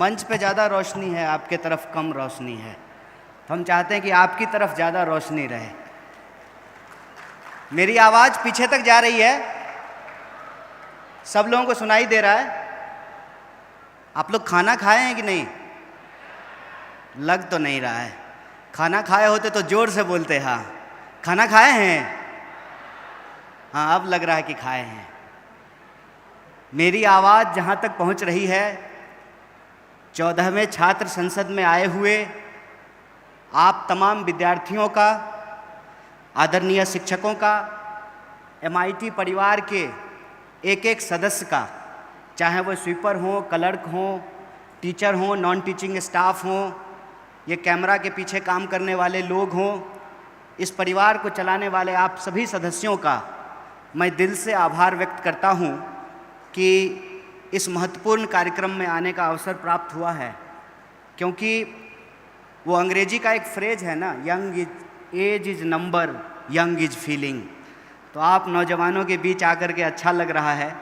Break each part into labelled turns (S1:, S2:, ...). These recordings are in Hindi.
S1: मंच पे ज़्यादा रोशनी है, आपके तरफ कम रोशनी है, तो हम चाहते हैं कि आपकी तरफ ज़्यादा रोशनी रहे। मेरी आवाज़ पीछे तक जा रही है? सब लोगों को सुनाई दे रहा है? आप लोग खाना खाए हैं कि नहीं? लग तो नहीं रहा है। खाना खाए होते तो जोर से बोलते। हाँ, खाना खाए हैं? हाँ, अब लग रहा है कि खाए हैं। मेरी आवाज़ जहाँ तक पहुँच रही है, 14वें छात्र संसद में आए हुए आप तमाम विद्यार्थियों का, आदरणीय शिक्षकों का, MIT परिवार के एक एक सदस्य का, चाहे वो स्वीपर हों, क्लर्क हों, टीचर हों, नॉन टीचिंग स्टाफ हों, ये कैमरा के पीछे काम करने वाले लोग हों, इस परिवार को चलाने वाले आप सभी सदस्यों का मैं दिल से आभार व्यक्त करता हूँ कि इस महत्वपूर्ण कार्यक्रम में आने का अवसर प्राप्त हुआ है। क्योंकि वो अंग्रेजी का एक फ्रेज है ना, age is number, young is feeling. तो आप नौजवानों के बीच आकर के अच्छा लग रहा है,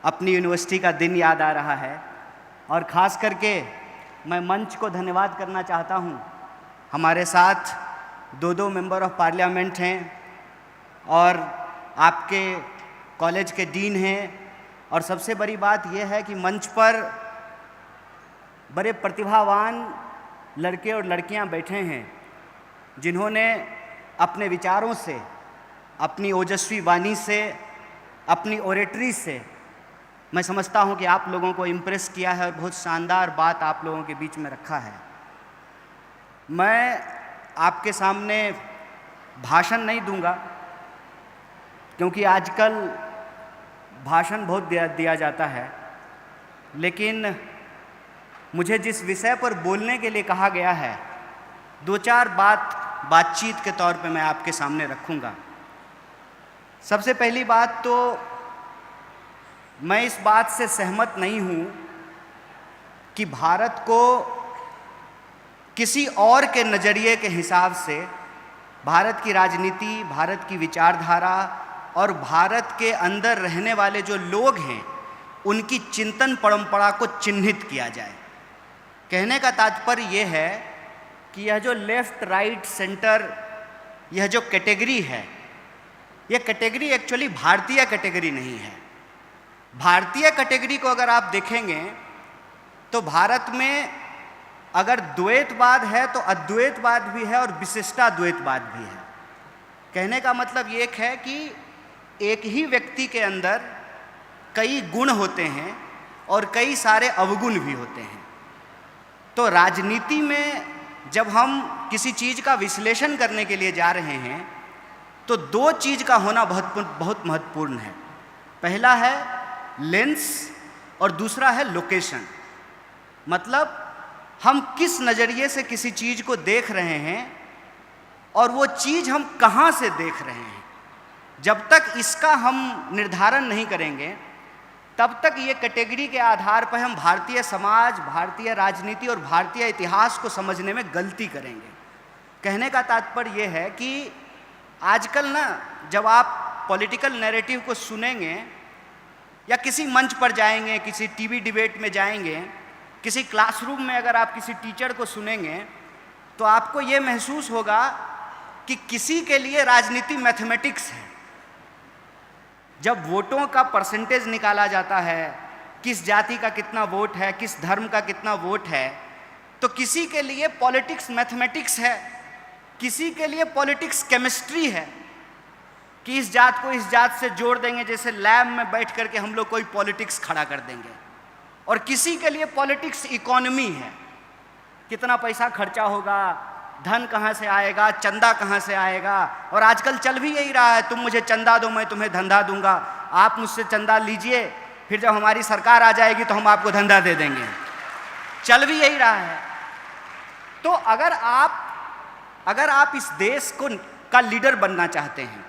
S1: अपनी यूनिवर्सिटी का दिन याद आ रहा है। और ख़ास करके मैं मंच को धन्यवाद करना चाहता हूँ। हमारे साथ दो मेंबर ऑफ पार्लियामेंट हैं और आपके कॉलेज के डीन हैं, और सबसे बड़ी बात यह है कि मंच पर बड़े प्रतिभावान लड़के और लड़कियां बैठे हैं जिन्होंने अपने विचारों से, अपनी ओजस्वी वाणी से, अपनी ओरेटरी से मैं समझता हूं कि आप लोगों को इम्प्रेस किया है और बहुत शानदार बात आप लोगों के बीच में रखा है। मैं आपके सामने भाषण नहीं दूंगा, क्योंकि आजकल भाषण बहुत दिया जाता है, लेकिन मुझे जिस विषय पर बोलने के लिए कहा गया है, दो चार बातचीत के तौर पे मैं आपके सामने रखूंगा। सबसे पहली बात तो मैं इस बात से सहमत नहीं हूं कि भारत को किसी और के नज़रिए के हिसाब से भारत की राजनीति, भारत की विचारधारा और भारत के अंदर रहने वाले जो लोग हैं उनकी चिंतन परंपरा को चिन्हित किया जाए। कहने का तात्पर्य यह है कि यह जो लेफ्ट, राइट, सेंटर, यह जो कैटेगरी है, यह कैटेगरी एक्चुअली भारतीय कैटेगरी नहीं है। भारतीय कैटेगरी को अगर आप देखेंगे तो भारत में अगर द्वैतवाद है तो अद्वैतवाद भी है और विशिष्टाद्वैतवाद भी है। कहने का मतलब ये है कि एक ही व्यक्ति के अंदर कई गुण होते हैं और कई सारे अवगुण भी होते हैं। तो राजनीति में जब हम किसी चीज़ का विश्लेषण करने के लिए जा रहे हैं तो दो चीज़ का होना बहुत महत्वपूर्ण है। पहला है लेंस और दूसरा है लोकेशन। मतलब हम किस नज़रिए से किसी चीज़ को देख रहे हैं और वो चीज़ हम कहाँ से देख रहे हैं। जब तक इसका हम निर्धारण नहीं करेंगे तब तक ये कैटेगरी के आधार पर हम भारतीय समाज, भारतीय राजनीति और भारतीय इतिहास को समझने में गलती करेंगे। कहने का तात्पर्य ये है कि आजकल ना जब आप पॉलिटिकल नैरेटिव को सुनेंगे या किसी मंच पर जाएंगे, किसी टीवी डिबेट में जाएंगे, किसी क्लासरूम में अगर आप किसी टीचर को सुनेंगे तो आपको ये महसूस होगा कि किसी के लिए राजनीति मैथमेटिक्स है। जब वोटों का परसेंटेज निकाला जाता है, किस जाति का कितना वोट है, किस धर्म का कितना वोट है, तो किसी के लिए पॉलिटिक्स मैथमेटिक्स है, किसी के लिए पॉलिटिक्स केमिस्ट्री है कि इस जात को इस जात से जोड़ देंगे, जैसे लैब में बैठ करके हम लोग कोई पॉलिटिक्स खड़ा कर देंगे। और किसी के लिए पॉलिटिक्स इकोनॉमी है, कितना पैसा खर्चा होगा, धन कहाँ से आएगा, चंदा कहाँ से आएगा। और आजकल चल भी यही रहा है, तुम मुझे चंदा दो मैं तुम्हें धंधा दूंगा, आप मुझसे चंदा लीजिए, फिर जब हमारी सरकार आ जाएगी तो हम आपको धंधा दे देंगे। चल भी यही रहा है। तो अगर आप इस देश का लीडर बनना चाहते हैं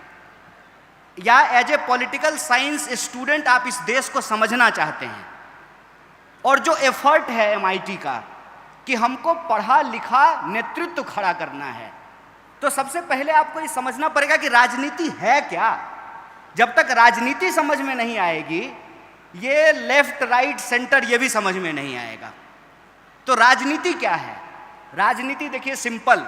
S1: या as a political science student आप इस देश को समझना चाहते हैं, और जो एफर्ट है MIT का कि हमको पढ़ा लिखा नेतृत्व खड़ा करना है, तो सबसे पहले आपको ये समझना पड़ेगा कि राजनीति है क्या। जब तक राजनीति समझ में नहीं आएगी, ये लेफ्ट, राइट, सेंटर ये भी समझ में नहीं आएगा। तो राजनीति क्या है? राजनीति देखिए सिंपल,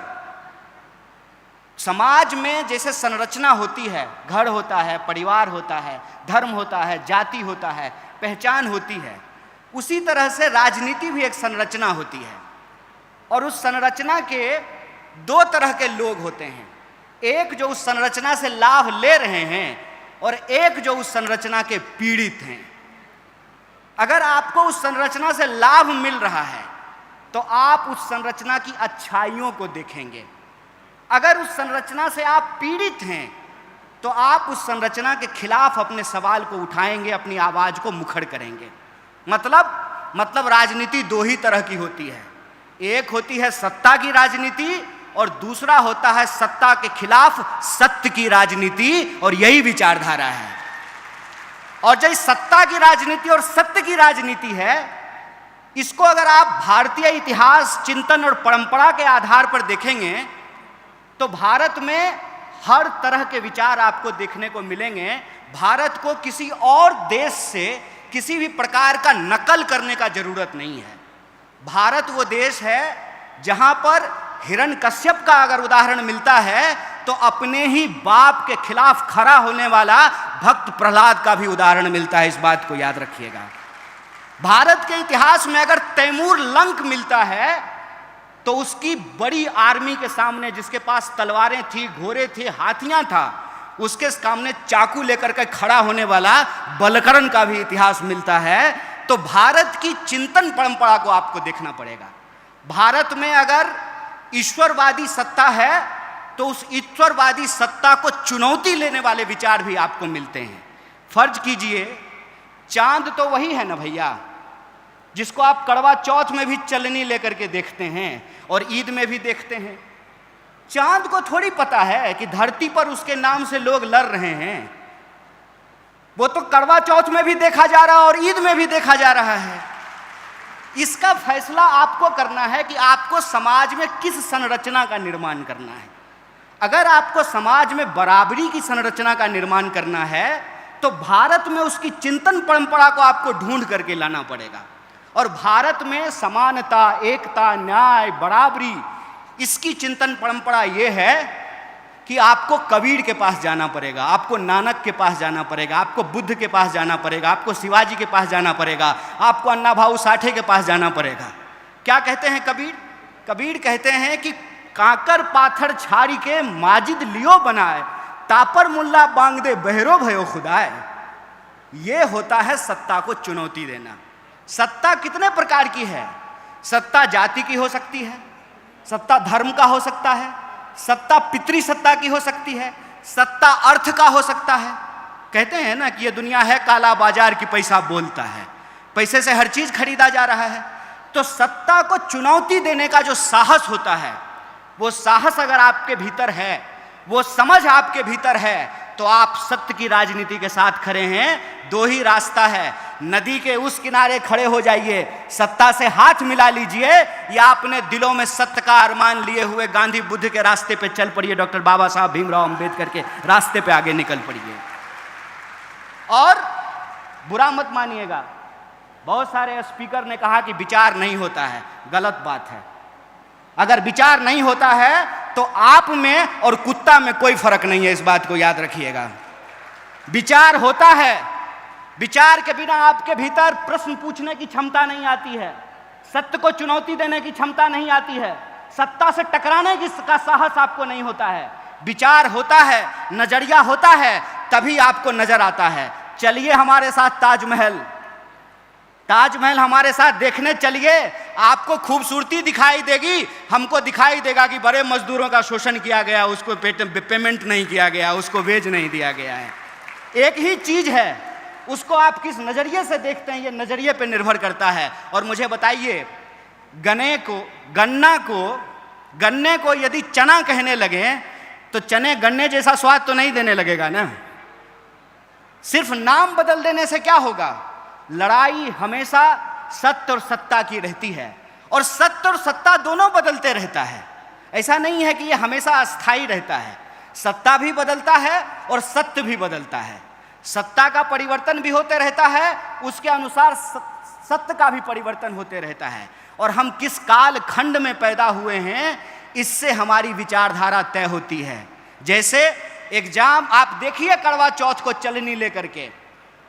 S1: समाज में जैसे संरचना होती है, घर होता है, परिवार होता है, धर्म होता है, जाति होता है, पहचान होती है, उसी तरह से राजनीति भी एक संरचना होती है। और उस संरचना के दो तरह के लोग होते हैं, एक जो उस संरचना से लाभ ले रहे हैं और एक जो उस संरचना के पीड़ित हैं। अगर आपको उस संरचना से लाभ मिल रहा है तो आप उस संरचना की अच्छाइयों को देखेंगे। अगर उस संरचना से आप पीड़ित हैं तो आप उस संरचना के खिलाफ अपने सवाल को उठाएंगे, अपनी आवाज को मुखर करेंगे। मतलब राजनीति दो ही तरह की होती है, एक होती है सत्ता की राजनीति और दूसरा होता है सत्ता के खिलाफ सत्य की राजनीति, और यही विचारधारा है। और जो सत्ता की राजनीति और सत्य की राजनीति है, इसको अगर आप भारतीय इतिहास, चिंतन और परंपरा के आधार पर देखेंगे तो भारत में हर तरह के विचार आपको देखने को मिलेंगे। भारत को किसी और देश से किसी भी प्रकार का नकल करने का जरूरत नहीं है। भारत वो देश है जहां पर हिरण्यकश्यप का अगर उदाहरण मिलता है तो अपने ही बाप के खिलाफ खड़ा होने वाला भक्त प्रहलाद का भी उदाहरण मिलता है। इस बात को याद रखिएगा। भारत के इतिहास में अगर तैमूर लंक मिलता है तो उसकी बड़ी आर्मी के सामने, जिसके पास तलवारें थी, घोड़े थे, हाथियां था, उसके सामने चाकू लेकर के खड़ा होने वाला बलकरण का भी इतिहास मिलता है। तो भारत की चिंतन परंपरा को आपको देखना पड़ेगा। भारत में अगर ईश्वरवादी सत्ता है तो उस ईश्वरवादी सत्ता को चुनौती लेने वाले विचार भी आपको मिलते हैं। फर्ज कीजिए, चांद तो वही है ना भैया, जिसको आप करवा चौथ में भी चलनी लेकर के देखते हैं और ईद में भी देखते हैं। चांद को थोड़ी पता है कि धरती पर उसके नाम से लोग लड़ रहे हैं। वो तो करवा चौथ में भी देखा जा रहा है और ईद में भी देखा जा रहा है। इसका फैसला आपको करना है कि आपको समाज में किस संरचना का निर्माण करना है। अगर आपको समाज में बराबरी की संरचना का निर्माण करना है तो भारत में उसकी चिंतन परंपरा को आपको ढूंढ करके लाना पड़ेगा। और भारत में समानता, एकता, न्याय, बराबरी, इसकी चिंतन परंपरा ये है कि आपको कबीर के पास जाना पड़ेगा, आपको नानक के पास जाना पड़ेगा, आपको बुद्ध के पास जाना पड़ेगा, आपको शिवाजी के पास जाना पड़ेगा, आपको अन्ना भाऊ साठे के पास जाना पड़ेगा। क्या कहते हैं कबीर? कबीर कहते हैं कि काकर पाथर छाड़ी के माजिद लियो बनाए, तापर मुल्ला बांग दे बहरो भयो खुदाए। ये होता है सत्ता को चुनौती देना। सत्ता कितने प्रकार की है? सत्ता जाति की हो सकती है, सत्ता धर्म का हो सकता है, सत्ता पितृ सत्ता की हो सकती है, सत्ता अर्थ का हो सकता है। कहते हैं ना कि ये दुनिया है काला बाजार की, पैसा बोलता है, पैसे से हर चीज खरीदा जा रहा है। तो सत्ता को चुनौती देने का जो साहस होता है, वो साहस अगर आपके भीतर है, वो समझ आपके भीतर है, तो आप सत्य की राजनीति के साथ खड़े हैं। दो ही रास्ता है, नदी के उस किनारे खड़े हो जाइए, सत्ता से हाथ मिला लीजिए, या अपने दिलों में सत्य का अरमान लिए हुए गांधी बुद्ध के रास्ते पे चल पड़िए, डॉक्टर बाबा साहब भीमराव अंबेडकर के रास्ते पे आगे निकल पड़िए। और बुरा मत मानिएगा, बहुत सारे स्पीकर ने कहा कि विचार नहीं होता है। गलत बात है। अगर विचार नहीं होता है तो आप में और कुत्ता में कोई फर्क नहीं है। इस बात को याद रखिएगा। विचार होता है, विचार के बिना आपके भीतर प्रश्न पूछने की क्षमता नहीं आती है, सत्य को चुनौती देने की क्षमता नहीं आती है, सत्ता से टकराने का साहस आपको नहीं होता है। विचार होता है, नजरिया होता है, तभी आपको नजर आता है। चलिए हमारे साथ ताजमहल, ताजमहल हमारे साथ देखने चलिए, आपको खूबसूरती दिखाई देगी। हमको दिखाई देगा कि बड़े मजदूरों का शोषण किया गया, उसको पेमेंट नहीं किया गया, उसको वेज नहीं दिया गया है। एक ही चीज है, उसको आप किस नजरिए से देखते हैं, ये नजरिए पे निर्भर करता है। और मुझे बताइए, गन्ने को यदि चना कहने लगे तो चने गन्ने जैसा स्वाद तो नहीं देने लगेगा ना। सिर्फ नाम बदल देने से क्या होगा? लड़ाई हमेशा सत्य और सत्ता की रहती है, और सत्य और सत्ता दोनों बदलते रहता है। ऐसा नहीं है कि ये हमेशा अस्थायी रहता है। सत्ता भी बदलता है और सत्य भी बदलता है। सत्ता का परिवर्तन भी होते रहता है, उसके अनुसार सत्य का भी परिवर्तन होते रहता है। और हम किस काल खंड में पैदा हुए हैं, इससे हमारी विचारधारा तय होती है। जैसे एग्जाम, आप देखिए करवा चौथ को चलनी लेकर के,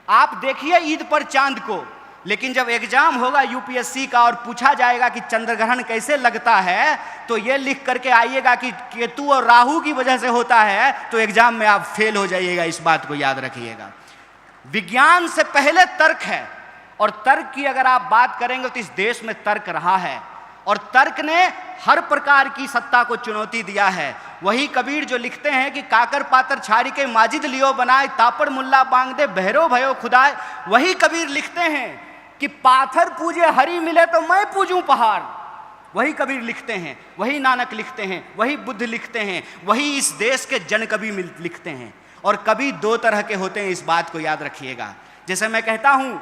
S1: आप देखिए ईद पर चांद को, लेकिन जब एग्जाम होगा यूपीएससी का और पूछा जाएगा कि चंद्रग्रहण कैसे लगता है, तो ये लिख करके आइएगा कि केतु और राहु की वजह से होता है, तो एग्जाम में आप फेल हो जाइएगा। इस बात को याद रखिएगा। विज्ञान से पहले तर्क है, और तर्क की अगर आप बात करेंगे तो इस देश में तर्क रहा है, और तर्क ने हर प्रकार की सत्ता को चुनौती दिया है। वही कबीर जो लिखते हैं कि काकर पातर छारी के माजिद लियो बनाए, तापड़ मुल्ला बांग दे बहरो भयो खुदाए, वही कबीर लिखते हैं कि पाथर पूजे हरि मिले तो मैं पूजूं पहाड़। वही कबीर लिखते हैं, वही नानक लिखते हैं, वही बुद्ध लिखते हैं, वही इस देश के जन कवि लिखते हैं। और कवि दो तरह के होते हैं, इस बात को याद रखिएगा। जैसे मैं कहता हूं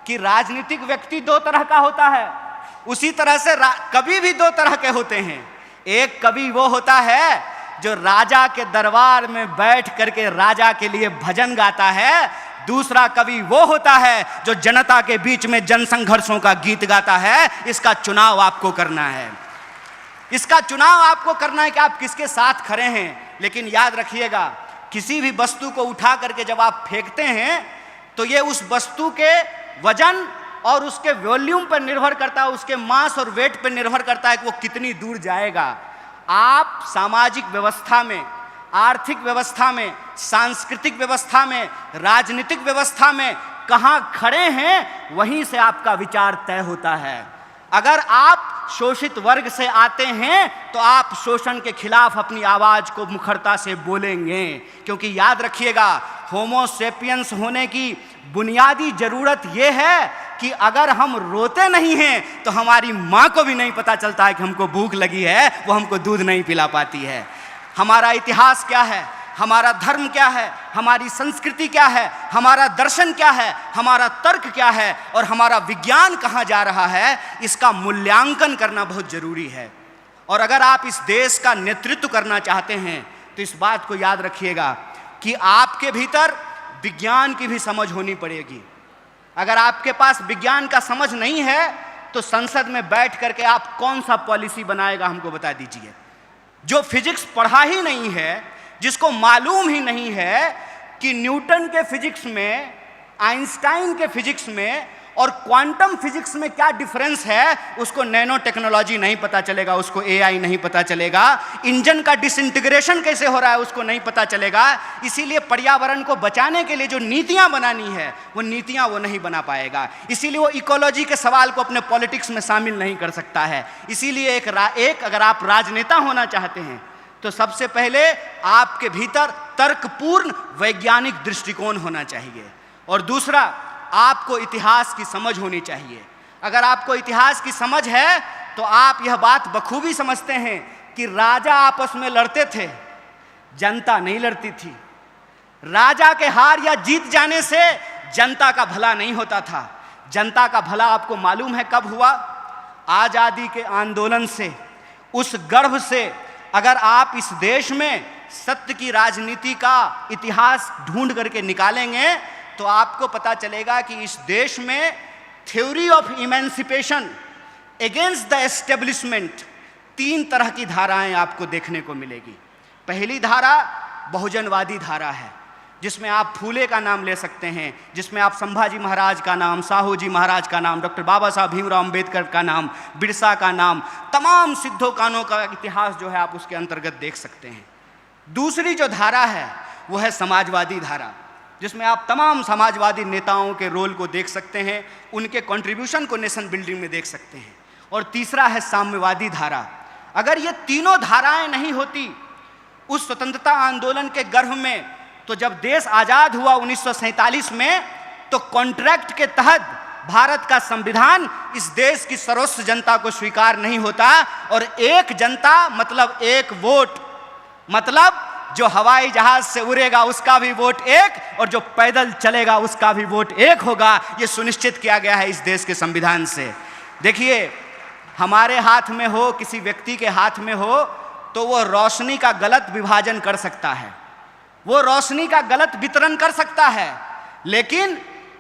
S1: कि राजनीतिक व्यक्ति दो तरह का होता है, उसी तरह से कवि भी दो तरह के होते हैं। एक कवि वो होता है जो राजा के दरबार में बैठ करके राजा के लिए भजन गाता है। दूसरा कवि वो होता है जो जनता के बीच में जन संघर्षों का गीत गाता है। इसका चुनाव आपको करना है, इसका चुनाव आपको करना है कि आप किसके साथ खड़े हैं। लेकिन याद रखिएगा, किसी भी वस्तु को उठा करके जब आप फेंकते हैं तो ये उस वस्तु के वजन और उसके वॉल्यूम पर निर्भर करता है, उसके मास और वेट पर निर्भर करता है कि वो कितनी दूर जाएगा। आप सामाजिक व्यवस्था में, आर्थिक व्यवस्था में, सांस्कृतिक व्यवस्था में, राजनीतिक व्यवस्था में कहाँ खड़े हैं, वहीं से आपका विचार तय होता है। अगर आप शोषित वर्ग से आते हैं तो आप शोषण के खिलाफ अपनी आवाज को मुखरता से बोलेंगे, क्योंकि याद रखिएगा, होमो सेपियंस होने की बुनियादी जरूरत यह है कि अगर हम रोते नहीं हैं तो हमारी माँ को भी नहीं पता चलता है कि हमको भूख लगी है, वो हमको दूध नहीं पिला पाती है। हमारा इतिहास क्या है, हमारा धर्म क्या है, हमारी संस्कृति क्या है, हमारा दर्शन क्या है, हमारा तर्क क्या है और हमारा विज्ञान कहाँ जा रहा है, इसका मूल्यांकन करना बहुत जरूरी है। और अगर आप इस देश का नेतृत्व करना चाहते हैं तो इस बात को याद रखिएगा कि आपके भीतर विज्ञान की भी समझ होनी पड़ेगी। अगर आपके पास विज्ञान का समझ नहीं है तो संसद में बैठ करके आप कौन सा पॉलिसी बनाएगा, हमको बता दीजिए। जो फिजिक्स पढ़ा ही नहीं है, जिसको मालूम ही नहीं है कि न्यूटन के फिजिक्स में, आइंस्टाइन के फिजिक्स में और क्वांटम फिजिक्स में क्या डिफरेंस है, उसको नैनो टेक्नोलॉजी नहीं पता चलेगा, उसको एआई नहीं पता चलेगा, इंजन का डिसइंटीग्रेशन कैसे हो रहा है उसको नहीं पता चलेगा। इसीलिए पर्यावरण को बचाने के लिए जो नीतियां बनानी है वो नीतियां वो नहीं बना पाएगा। इसीलिए वो इकोलॉजी के सवाल को अपने पॉलिटिक्स में शामिल नहीं कर सकता है। इसीलिए एक अगर आप राजनेता होना चाहते हैं तो सबसे पहले आपके भीतर तर्कपूर्ण वैज्ञानिक दृष्टिकोण होना चाहिए, और दूसरा आपको इतिहास की समझ होनी चाहिए। अगर आपको इतिहास की समझ है तो आप यह बात बखूबी समझते हैं कि राजा आपस में लड़ते थे, जनता नहीं लड़ती थी। राजा के हार या जीत जाने से जनता का भला नहीं होता था। जनता का भला आपको मालूम है कब हुआ? आजादी के आंदोलन से, उस गर्भ से। अगर आप इस देश में सत्य की राजनीति का इतिहास ढूंढ करके निकालेंगे तो आपको पता चलेगा कि इस देश में theory of emancipation against the establishment, 3 तरह की धाराएं आपको देखने को मिलेगी। पहली धारा बहुजनवादी धारा है, जिसमें आप फूले का नाम ले सकते हैं, जिसमें आप संभाजी महाराज का नाम, साहू जी महाराज का नाम, डॉक्टर बाबा साहब भीमराव अंबेडकर का नाम, बिरसा का नाम, तमाम सिद्धो कानों का इतिहास जो है आप उसके अंतर्गत देख सकते हैं। दूसरी जो धारा है वो है समाजवादी धारा, जिसमें आप तमाम समाजवादी नेताओं के रोल को देख सकते हैं, उनके कंट्रीब्यूशन को नेशन बिल्डिंग में देख सकते हैं। और तीसरा है साम्यवादी धारा। अगर ये तीनों धाराएं नहीं होती उस स्वतंत्रता आंदोलन के गर्भ में, तो जब देश आजाद हुआ 1947 में, तो कॉन्ट्रैक्ट के तहत भारत का संविधान इस देश की सर्वस्व जनता को स्वीकार नहीं होता। और एक जनता मतलब एक वोट, मतलब जो हवाई जहाज से उड़ेगा उसका भी वोट एक, और जो पैदल चलेगा उसका भी वोट एक होगा। यह सुनिश्चित किया गया है इस देश के संविधान से। देखिए, हमारे हाथ में हो, किसी व्यक्ति के हाथ में हो, तो वो रोशनी का गलत विभाजन कर सकता है, वो रोशनी का गलत वितरण कर सकता है। लेकिन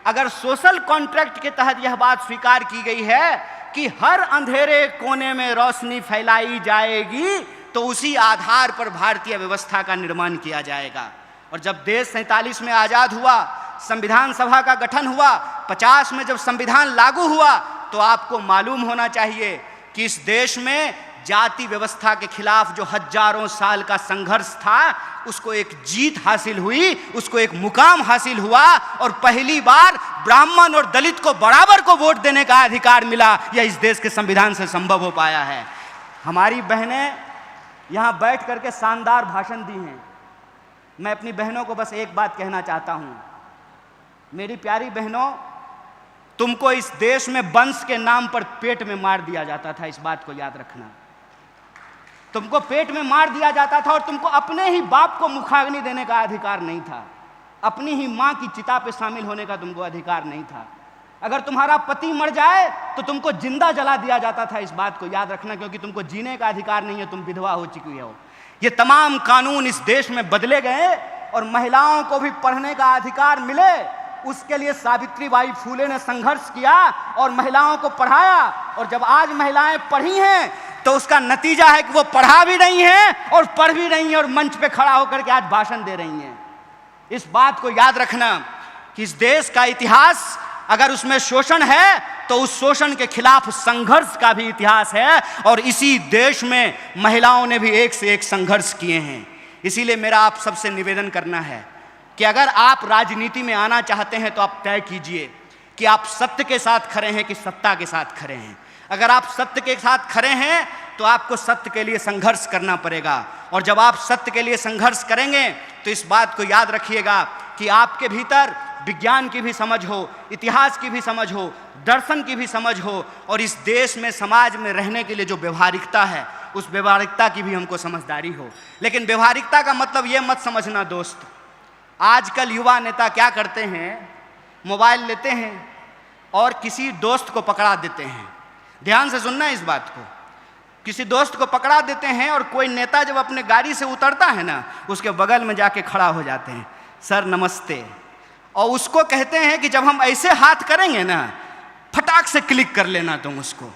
S1: अगर सोशल कॉन्ट्रैक्ट के तहत यह बात स्वीकार की गई है कि हर अंधेरे कोने में रोशनी फैलाई जाएगी, तो उसी आधार पर भारतीय व्यवस्था का निर्माण किया जाएगा। और जब देश 47 में आज़ाद हुआ, संविधान सभा का गठन हुआ, 50 में जब संविधान लागू हुआ, तो आपको मालूम होना चाहिए कि इस देश में जाति व्यवस्था के खिलाफ जो हजारों साल का संघर्ष था, उसको एक जीत हासिल हुई, उसको एक मुकाम हासिल हुआ, और पहली बार ब्राह्मण और दलित को बराबर को वोट देने का अधिकार मिला। यह इस देश के संविधान से संभव हो पाया है। हमारी बहनें यहाँ बैठ करके शानदार भाषण दी हैं। मैं अपनी बहनों को बस एक बात कहना चाहता हूँ, मेरी प्यारी बहनों, तुमको इस देश में वंश के नाम पर पेट में मार दिया जाता था, इस बात को याद रखना। तुमको पेट में मार दिया जाता था और तुमको अपने ही बाप को मुखाग्नि देने का अधिकार नहीं था, अपनी ही माँ की चिता पे शामिल होने का तुमको अधिकार नहीं था। अगर तुम्हारा पति मर जाए तो तुमको जिंदा जला दिया जाता था, इस बात को याद रखना, क्योंकि तुमको जीने का अधिकार नहीं है, तुम विधवा हो चुकी हो। ये तमाम कानून इस देश में बदले गए और महिलाओं को भी पढ़ने का अधिकार मिले। उसके लिए सावित्रीबाई फूले ने संघर्ष किया और महिलाओं को पढ़ाया, और जब आज महिलाएं पढ़ी हैं तो उसका नतीजा है कि वो पढ़ा भी रही हैं और पढ़ भी रही हैं और मंच पे खड़ा होकर के आज भाषण दे रही हैं। इस बात को याद रखना कि इस देश का इतिहास अगर उसमें शोषण है तो उस शोषण के खिलाफ संघर्ष का भी इतिहास है, और इसी देश में महिलाओं ने भी एक से एक संघर्ष किए हैं। इसीलिए मेरा आप सबसे निवेदन करना है कि अगर आप राजनीति में आना चाहते हैं तो आप तय कीजिए कि आप सत्य के साथ खड़े हैं कि सत्ता के साथ खड़े हैं। अगर आप सत्य के साथ खड़े हैं तो आपको सत्य के लिए संघर्ष करना पड़ेगा, और जब आप सत्य के लिए संघर्ष करेंगे तो इस बात को याद रखिएगा कि आपके भीतर विज्ञान की भी समझ हो, इतिहास की भी समझ हो, दर्शन की भी समझ हो, और इस देश में समाज में रहने के लिए जो व्यवहारिकता है उस व्यवहारिकता की भी हमको समझदारी हो। लेकिन व्यवहारिकता का मतलब ये मत समझना दोस्त, आजकल युवा नेता क्या करते हैं, मोबाइल लेते हैं और किसी दोस्त को पकड़ा देते हैं। ध्यान से सुनना इस बात को, किसी दोस्त को पकड़ा देते हैं और कोई नेता जब अपने गाड़ी से उतरता है ना, उसके बगल में जाके खड़ा हो जाते हैं, सर नमस्ते, और उसको कहते हैं कि जब हम ऐसे हाथ करेंगे ना, फटाक से क्लिक कर लेना तुम उसको,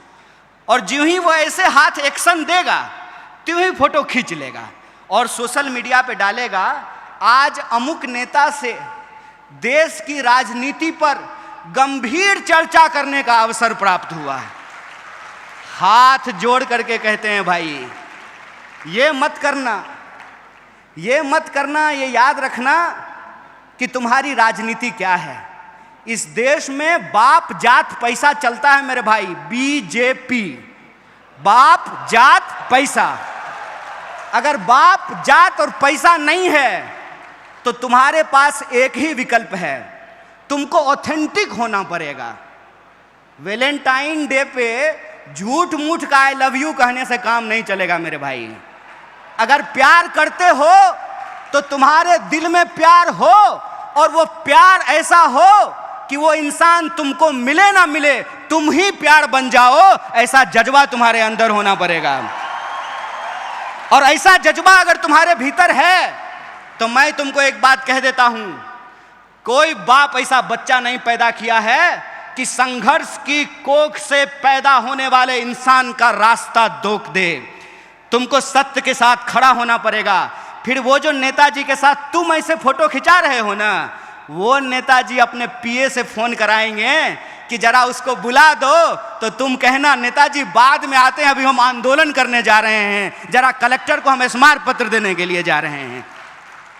S1: और ज्यों ही वो ऐसे हाथ एक्शन देगा त्यों ही फोटो खींच लेगा और सोशल मीडिया पे डालेगा। आज अमुक नेता से देश की राजनीति पर गंभीर चर्चा करने का अवसर प्राप्त हुआ है। हाथ जोड़ करके कहते हैं भाई ये मत करना, ये मत करना, ये याद रखना कि तुम्हारी राजनीति क्या है। इस देश में बाप जात पैसा चलता है मेरे भाई, बीजेपी, बाप जात पैसा। अगर बाप जात और पैसा नहीं है तो तुम्हारे पास एक ही विकल्प है, तुमको ऑथेंटिक होना पड़ेगा। वैलेंटाइन डे पे झूठ मूठ का आई लव यू कहने से काम नहीं चलेगा मेरे भाई। अगर प्यार करते हो तो तुम्हारे दिल में प्यार हो, और वो प्यार ऐसा हो कि वो इंसान तुमको मिले ना मिले तुम ही प्यार बन जाओ, ऐसा जज्बा तुम्हारे अंदर होना पड़ेगा। और ऐसा जज्बा अगर तुम्हारे भीतर है तो मैं तुमको एक बात कह देता हूं, कोई बाप ऐसा बच्चा नहीं पैदा किया है कि संघर्ष की कोख से पैदा होने वाले इंसान का रास्ता रोक दे। तुमको सत्य के साथ खड़ा होना पड़ेगा। फिर वो जो नेताजी के साथ तुम ऐसे फोटो खिंचा रहे हो ना, वो नेताजी अपने पीए से फोन कराएंगे कि जरा उसको बुला दो, तो तुम कहना नेताजी बाद में आते हैं, अभी हम आंदोलन करने जा रहे हैं, जरा कलेक्टर को हम स्मारक पत्र देने के लिए जा रहे हैं।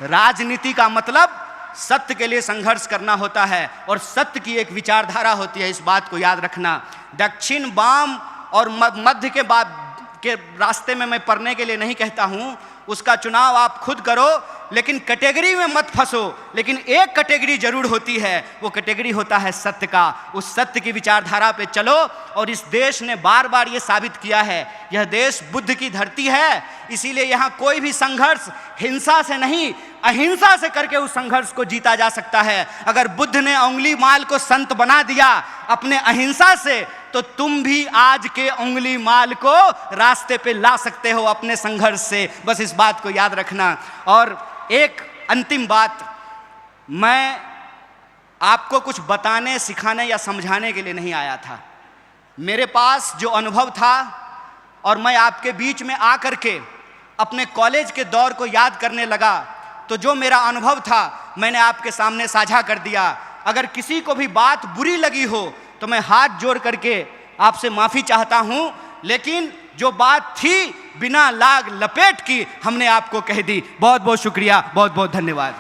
S1: राजनीति का मतलब सत्य के लिए संघर्ष करना होता है, और सत्य की एक विचारधारा होती है, इस बात को याद रखना। दक्षिण वाम और मध्य के रास्ते में मैं पढ़ने के लिए नहीं कहता हूं, उसका चुनाव आप खुद करो, लेकिन कैटेगरी में मत फंसो। लेकिन एक कैटेगरी जरूर होती है, वो कैटेगरी होता है सत्य का। उस सत्य की विचारधारा पे चलो, और इस देश ने बार बार ये साबित किया है, यह देश बुद्ध की धरती है, इसीलिए यहाँ कोई भी संघर्ष हिंसा से नहीं अहिंसा से करके उस संघर्ष को जीता जा सकता है। अगर बुद्ध ने उंगली माल को संत बना दिया अपने अहिंसा से, तो तुम भी आज के उंगली माल को रास्ते पे ला सकते हो अपने संघर्ष से। बस इस बात को याद रखना। और एक अंतिम बात, मैं आपको कुछ बताने सिखाने या समझाने के लिए नहीं आया था, मेरे पास जो अनुभव था और मैं आपके बीच में आकर के अपने कॉलेज के दौर को याद करने लगा, तो जो मेरा अनुभव था मैंने आपके सामने साझा कर दिया। अगर किसी को भी बात बुरी लगी हो तो मैं हाथ जोड़ करके आपसे माफ़ी चाहता हूँ, लेकिन जो बात थी बिना लाग लपेट की हमने आपको कह दी। बहुत बहुत शुक्रिया, बहुत बहुत धन्यवाद।